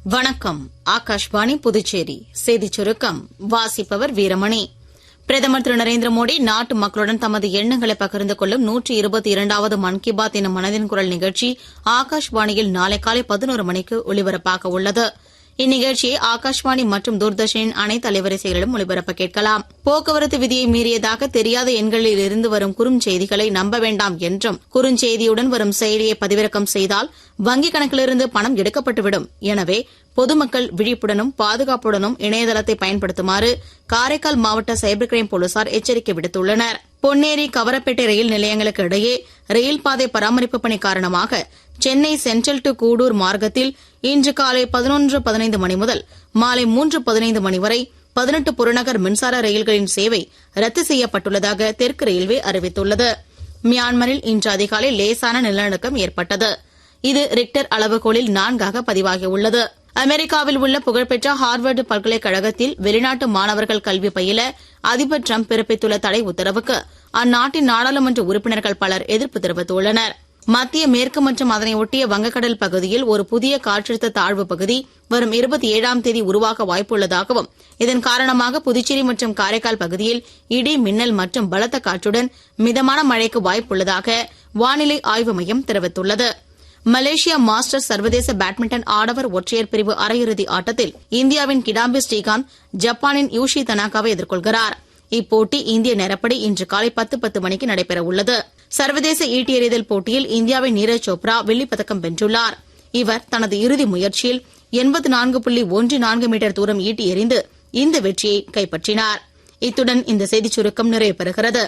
வணக்கம். ஆகாஷ்வாணி புதுச்சேரி செய்திச் சுருக்கம் வாசிப்பவர் வீரமணி. பிரதமர் திரு நரேந்திர மோடி நாட்டு மக்களுடன் தமது எண்ணங்களை பகிர்ந்து கொள்ளும் 122வது மன் கி பாத் எனும் மனதின் குரல் நிகழ்ச்சி ஆகாஷ்வாணியில் நாளை காலை 11 மணிக்கு ஒலிபரப்பாக உள்ளது. இந்நிகழ்ச்சியை ஆகாஷ்வாணி மற்றும் தூர்தர்ஷனின் அனைத்து அலைவரிசைகளிலும் ஒலிபரப்ப கேட்கலாம். போக்குவரத்து விதியை மீறியதாக தெரியாத எண்களில் இருந்து வரும் குறுஞ்செய்திகளை நம்ப வேண்டாம் என்றும், குறுஞ்செய்தியுடன் வரும் செயலியை பதிவிறக்கம் செய்தால் வங்கிக் கணக்கிலிருந்து பணம் எடுக்கப்பட்டுவிடும். எனவே பொதுமக்கள் விழிப்புடனும் பாதுகாப்புடனும் இணையதளத்தை பயன்படுத்துமாறு காரைக்கால் மாவட்ட சைபர் கிரைம் போலீசார் எச்சரிக்கை விடுத்துள்ளனர். பொன்னேரி கவரப்பேட்டை ரயில் நிலையங்களுக்கு இடையே ரயில் பாதை பராமரிப்பு பணி காரணமாக சென்னை சென்ட்ரல் டு கூடூர் மார்க்கத்தில் இன்று காலை 11:15 மணி முதல் மாலை 3:15 மணி வரை 18 புறநகர் மின்சார ரயில்களின் சேவை ரத்து செய்யப்பட்டுள்ளதாக தெற்கு ரயில்வே அறிவித்துள்ளது. மியான்மரில் இன்று அதிகாலை லேசான நிலநடுக்கம் ஏற்பட்டது. இது ரிக்டர் அளவுகோலில் 4ஆக பதிவாகியுள்ளது. அமெரிக்காவில் உள்ள புகழ்பெற்ற ஹார்வர்டு பல்கலைக்கழகத்தில் வெளிநாட்டு மாணவர்கள் கல்வி பயில அதிபர் டிரம்ப் பிறப்பித்துள்ள தடை உத்தரவுக்கு அந்நாட்டின் நாடாளுமன்ற உறுப்பினர்கள் பலர் எதிர்ப்பு தெரிவித்துள்ளனர். மத்திய மேற்கு மற்றும் அதனை ஒட்டிய வங்கக்கடல் பகுதியில் ஒரு புதிய காற்றழுத்த தாழ்வு பகுதி வரும் 27ஆம் தேதி உருவாக வாய்ப்புள்ளதாகவும், இதன் காரணமாக புதுச்சேரி மற்றும் காரைக்கால் பகுதியில் இடி, மின்னல் மற்றும் பலத்த காற்றுடன் மிதமான மழைக்கு வாய்ப்புள்ளதாக வானிலை ஆய்வு மையம் தெரிவித்துள்ளது. மலேசியா மாஸ்டர்ஸ் சர்வதேச பேட்மிண்டன் ஆடவர் ஒற்றையர் பிரிவு அரையிறுதி ஆட்டத்தில் இந்தியாவின் கிடாம்பி ஸ்ரீகாந்த் ஜப்பானின் யூஷி தனாகாவை எதிர்கொள்கிறார். இப்போட்டி இந்திய நேரப்படி இன்று காலை 10:10 மணிக்கு நடைபெற உள்ளது. சர்வதேச ஈட்டி எறிதல் போட்டியில் இந்தியாவின் நீரஜ் சோப்ரா வெள்ளிப் பதக்கம் வென்றுள்ளார். இவர் தனது இறுதி முயற்சியில் 84.14 மீட்டர் தூரம் ஈட்டி எறிந்து இந்த வெற்றியை கைப்பற்றினார். இத்துடன் இந்த செய்திச் சுருக்கம் நிறைவு பெறுகிறது.